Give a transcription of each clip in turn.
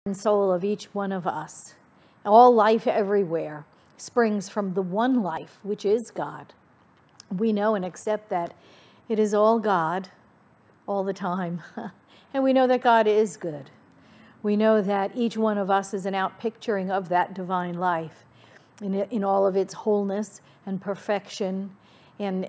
and soul of each one of us. All life everywhere springs from the one life, which is God. We know and accept that it is all God all the time. And we know that God is good. We know that each one of us is an outpicturing of that divine life in all of its wholeness and perfection. And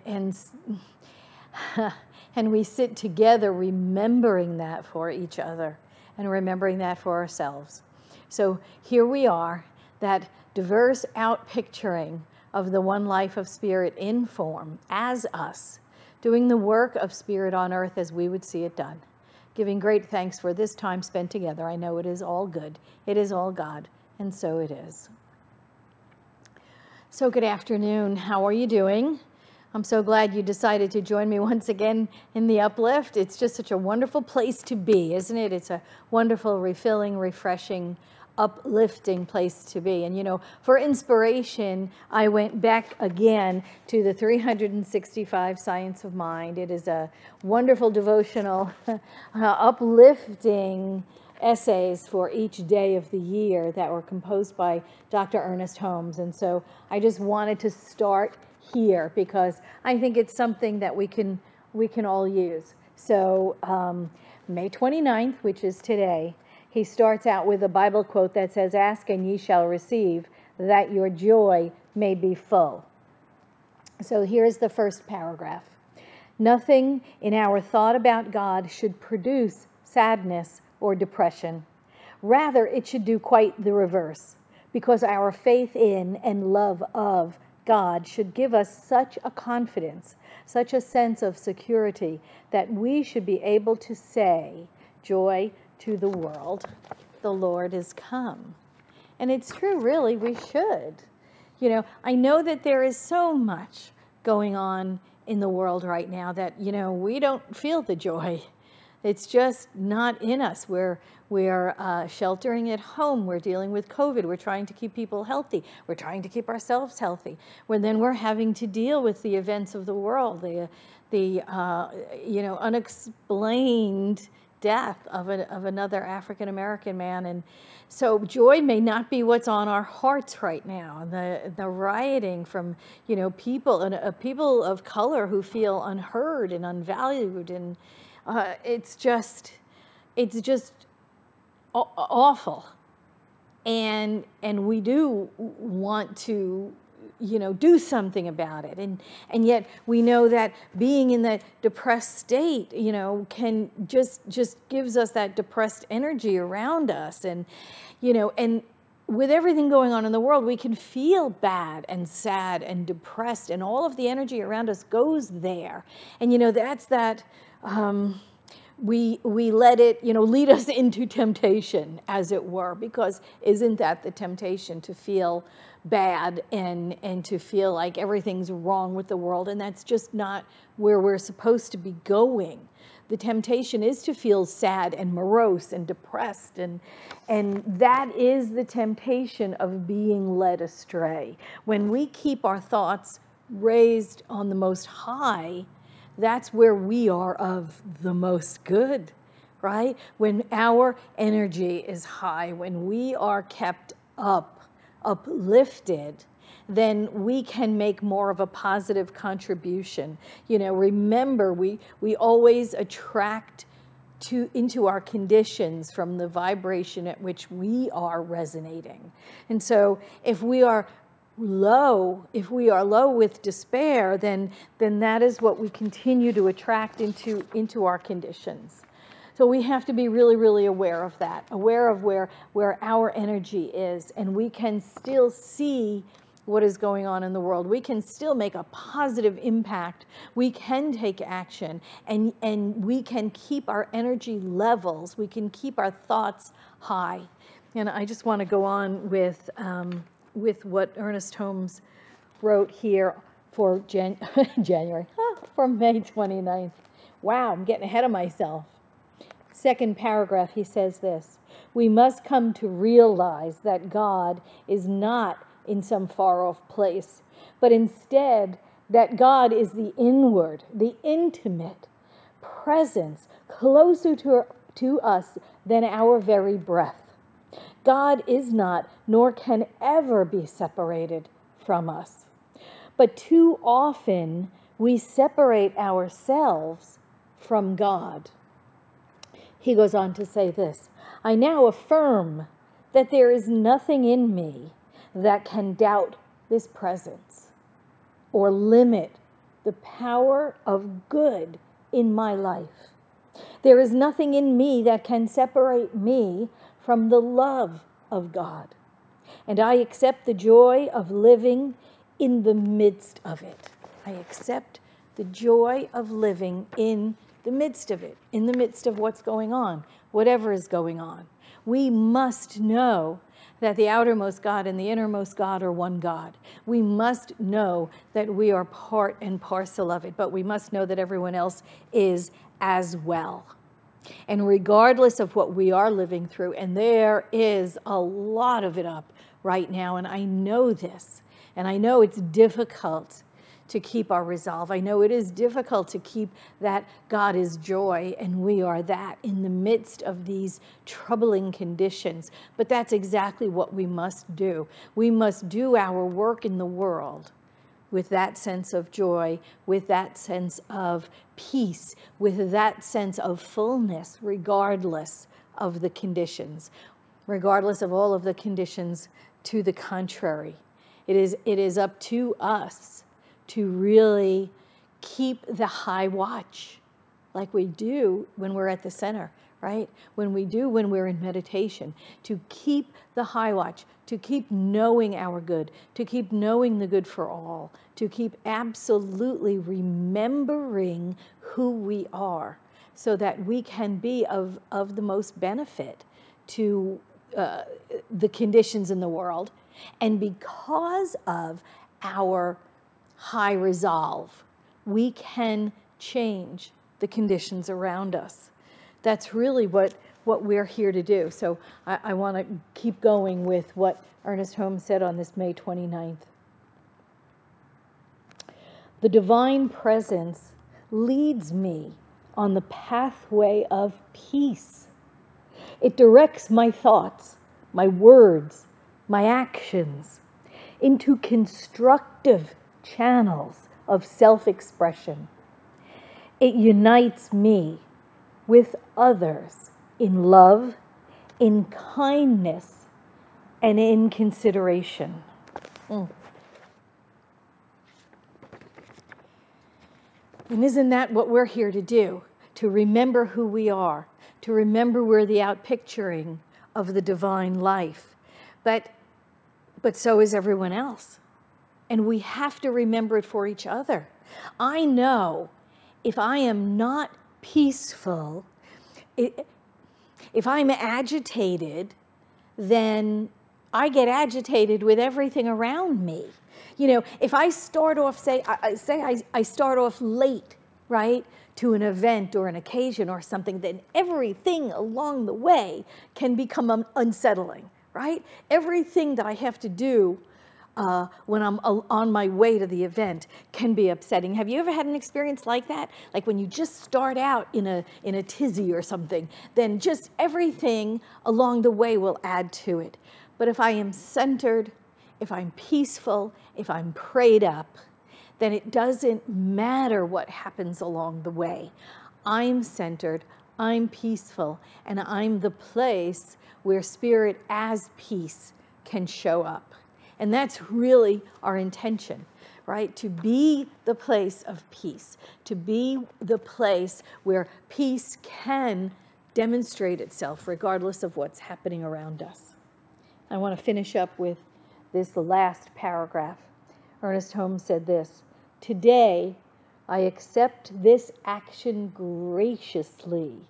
we sit together remembering that for each other and remembering that for ourselves. So here we are, that diverse outpicturing of the one life of spirit in form as us, doing the work of spirit on earth as we would see it done. Giving great thanks for this time spent together. I know it is all good. It is all God, and so it is. So good afternoon. How are you doing? I'm so glad you decided to join me once again in the Uplift. It's just such a wonderful place to be, isn't it? It's a wonderful, refilling, refreshing, uplifting place to be. And you know, for inspiration, I went back again to the 365 Science of Mind. It is a wonderful devotional, uplifting essays for each day of the year that were composed by Dr. Ernest Holmes. And so I just wanted to start here because I think it's something that we can all use. So May 29th, which is today, he starts out with a Bible quote that says, "Ask and ye shall receive, that your joy may be full." So here's the first paragraph. Nothing in our thought about God should produce sadness or depression. Rather, it should do quite the reverse, because our faith in and love of God should give us such a confidence, such a sense of security, that we should be able to say, "Joy to the world, the Lord is come." And it's true, really, we should. You know, I know that there is so much going on in the world right now that, you know, we don't feel the joy. It's just not in us. We're sheltering at home. We're dealing with COVID. We're trying to keep people healthy. We're trying to keep ourselves healthy. Then we're having to deal with the events of the world, the unexplained death of another African American man. And so joy may not be what's on our hearts right now. The rioting from, you know, people of color who feel unheard and unvalued, and it's just awful. And we do want to, you know, do something about it. And yet we know that being in that depressed state, you know, can just gives us that depressed energy around us. And, you know, and with everything going on in the world, we can feel bad and sad and depressed, and all of the energy around us goes there. And, you know, that's that, we let it, you know, lead us into temptation, as it were, because isn't that the temptation, to feel bad and to feel like everything's wrong with the world? And that's just not where we're supposed to be going. The temptation is to feel sad and morose and depressed, and that is the temptation of being led astray. When we keep our thoughts raised on the Most High, that's where we are of the most good, right? When our energy is high, when we are kept uplifted, then we can make more of a positive contribution. You know, remember, we always attract into our conditions from the vibration at which we are resonating. And so if we are low with despair, then that is what we continue to attract into our conditions. So we have to be really, really aware of that, aware of where our energy is, and we can still see what is going on in the world. We can still make a positive impact. We can take action, and we can keep our energy levels. We can keep our thoughts high. And I just want to go on with what Ernest Holmes wrote here for January, for May 29th. Wow, I'm getting ahead of myself. Second paragraph, he says this: "We must come to realize that God is not in some far-off place, but instead that God is the inward, the intimate presence, closer to us than our very breath. God is not, nor can ever be separated from us. But too often we separate ourselves from God. He goes on to say this, I now affirm that there is nothing in me that can doubt this presence or limit the power of good in my life. There is nothing in me that can separate me from the love of God. And I accept the joy of living in the midst of it. I accept the joy of living in the midst of it, in the midst of what's going on, whatever is going on. We must know that the outermost God and the innermost God are one God. We must know that we are part and parcel of it, but we must know that everyone else is as well. And regardless of what we are living through, and there is a lot of it up right now, and I know this, and I know it's difficult to keep our resolve. I know it is difficult to keep that God is joy and we are that in the midst of these troubling conditions. But that's exactly what we must do. We must do our work in the world with that sense of joy, with that sense of peace, with that sense of fullness, regardless of the conditions, regardless of all of the conditions to the contrary. It is up to us to really keep the high watch like we do when we're at the center, right? When we're in meditation, to keep the high watch, to keep knowing our good, to keep knowing the good for all, to keep absolutely remembering who we are so that we can be of the most benefit to the conditions in the world. And because of our high resolve, we can change the conditions around us. That's really what we're here to do. So I want to keep going with what Ernest Holmes said on this May 29th. The divine presence leads me on the pathway of peace. It directs my thoughts, my words, my actions into constructive channels of self-expression. It unites me with others in love, in kindness, and in consideration. And isn't that what we're here to do? To remember who we are, to remember we're the outpicturing of the divine life. But so is everyone else. And we have to remember it for each other. I know if I am not peaceful, if I'm agitated, then I get agitated with everything around me. You know, if I start off, say I start off late, right, to an event or an occasion or something, then everything along the way can become unsettling, right? Everything that I have to do when I'm on my way to the event can be upsetting. Have you ever had an experience like that? Like when you just start out in a tizzy or something, then just everything along the way will add to it. But if I am centered, if I'm peaceful, if I'm prayed up, then it doesn't matter what happens along the way. I'm centered, I'm peaceful, and I'm the place where spirit as peace can show up. And that's really our intention, right? To be the place of peace, to be the place where peace can demonstrate itself regardless of what's happening around us. I want to finish up with this last paragraph. Ernest Holmes said this, "Today, I accept this action graciously,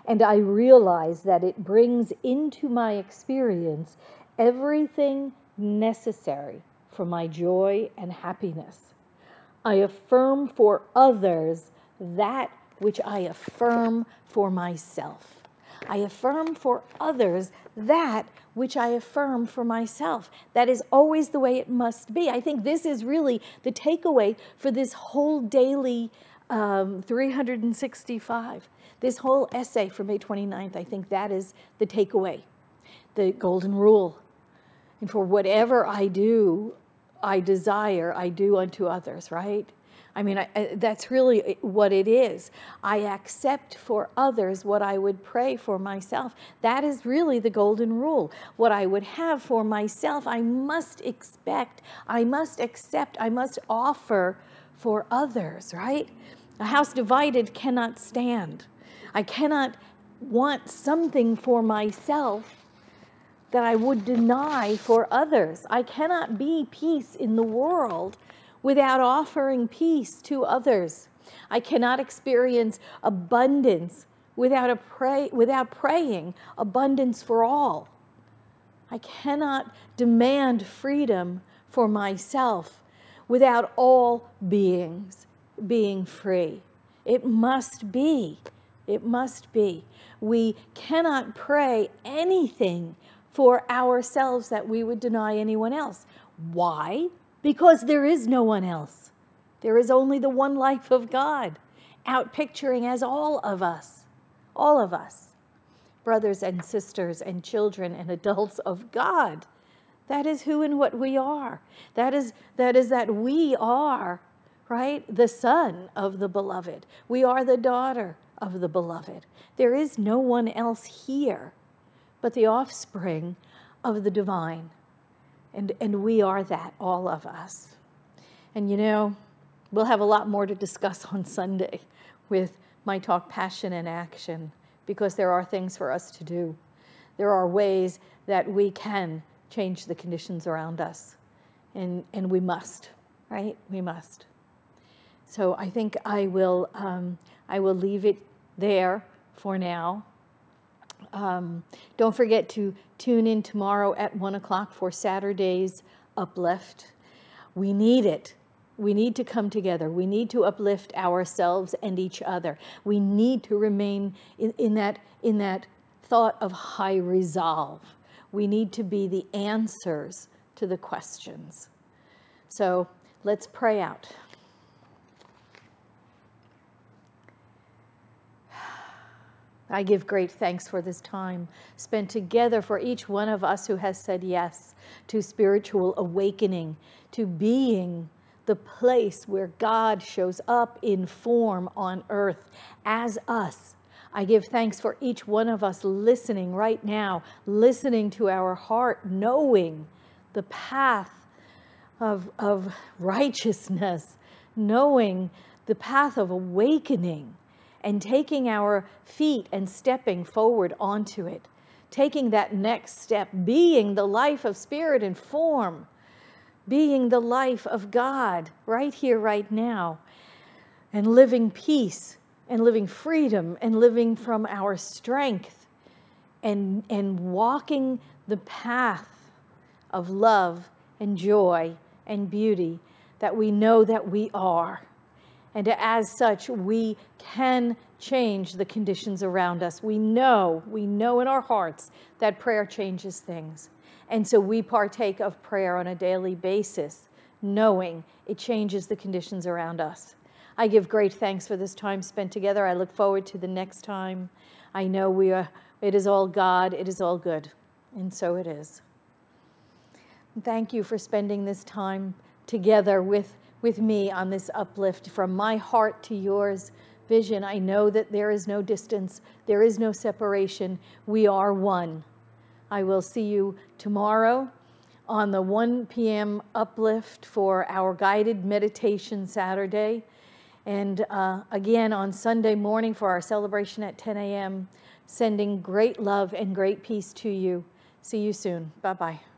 and I realize that it brings into my experience everything necessary for my joy and happiness. I affirm for others that which I affirm for myself. I affirm for others that which I affirm for myself." That is always the way it must be. I think this is really the takeaway for this whole daily 365. This whole essay for May 29th, I think that is the takeaway. the golden rule. And for whatever I do, I desire, I do unto others, right? I mean, that's really what it is. I accept for others what I would pray for myself. That is really the golden rule. What I would have for myself, I must expect, I must accept, I must offer for others, right? A house divided cannot stand. I cannot want something for myself that I would deny for others. I cannot be peace in the world without offering peace to others. I cannot experience abundance without praying abundance for all. I cannot demand freedom for myself without all beings being free. It must be. It must be. We cannot pray anything for ourselves that we would deny anyone else. Why? Because there is no one else. There is only the one life of God, outpicturing as all of us, brothers and sisters and children and adults of God. That is who and what we are. That is that we are, right, the son of the beloved. We are the daughter of the beloved. There is no one else here but the offspring of the divine. And we are that, all of us. And you know, we'll have a lot more to discuss on Sunday with my talk, Passion and Action, because there are things for us to do. There are ways that we can change the conditions around us. And we must, right? We must. So I think I will leave it there for now. Don't forget to tune in tomorrow at 1 o'clock for Saturday's Uplift. We need it. We need to come together. We need to uplift ourselves and each other. We need to remain in that thought of high resolve. We need to be the answers to the questions. So let's pray out. I give great thanks for this time spent together for each one of us who has said yes to spiritual awakening, to being the place where God shows up in form on earth as us. I give thanks for each one of us listening right now, listening to our heart, knowing the path of righteousness, knowing the path of awakening, and taking our feet and stepping forward onto it, taking that next step, being the life of spirit and form, being the life of God right here, right now, and living peace and living freedom and living from our strength and walking the path of love and joy and beauty that we know that we are. And as such, we can change the conditions around us. We know in our hearts that prayer changes things. And so we partake of prayer on a daily basis, knowing it changes the conditions around us. I give great thanks for this time spent together. I look forward to the next time. I know it is all God, it is all good. And so it is. Thank you for spending this time together with me on this uplift from my heart to yours. Vision, I know that there is no distance, there is no separation. We are one. I will see you tomorrow on the 1 p.m. uplift for our guided meditation Saturday. And again on Sunday morning for our celebration at 10 a.m. Sending great love and great peace to you. See you soon. Bye-bye.